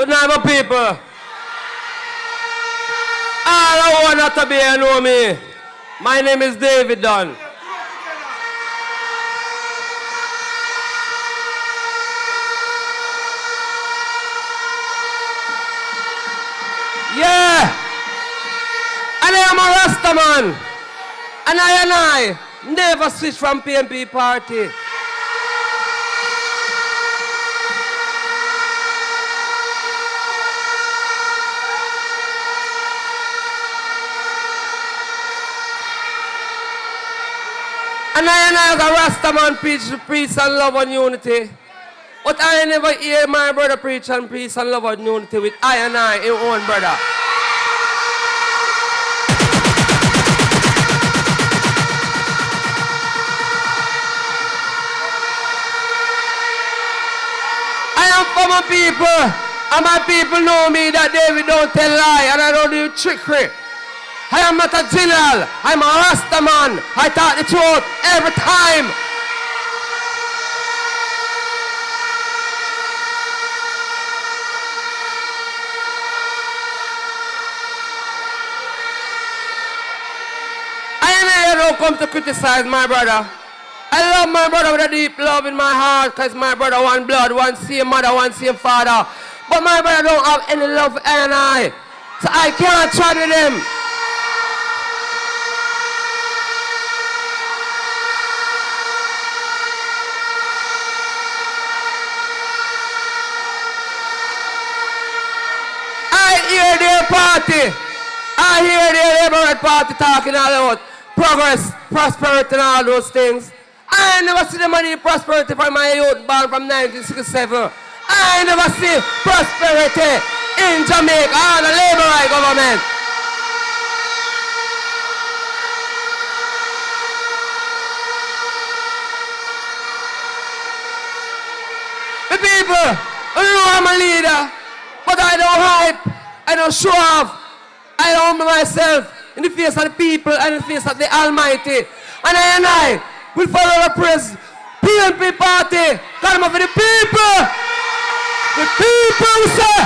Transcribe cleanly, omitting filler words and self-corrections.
Good night, my people. All I want not to be here know me. My name is David Dunn. Yeah. And I am a Rasta man. And I never switch from PNP party. And I as a Rasta man preach peace and love and unity. But I never hear my brother preach and peace and love and unity with I, his own brother. I am for my people, and my people know me that David don't tell lie and I don't do trickery. I am not a general, I'm a Rasta man. I tell the truth every time. I am here don't come to criticize my brother. I love my brother with a deep love in my heart because my brother one blood, one same mother, one same father. But my brother don't have any love for I. So I can't chat with him. I hear their party. I hear their Liberal Party talking all about progress, prosperity and all those things. I never see the money prosperity from my youth born from 1967. I never see prosperity in Jamaica or the Liberal government. The people, I know I'm a leader, but I don't hype, I don't show off. I humble myself in the face of the people and in the face of the Almighty. And I will follow the praise. PNP party, come up for the people. The people, sir.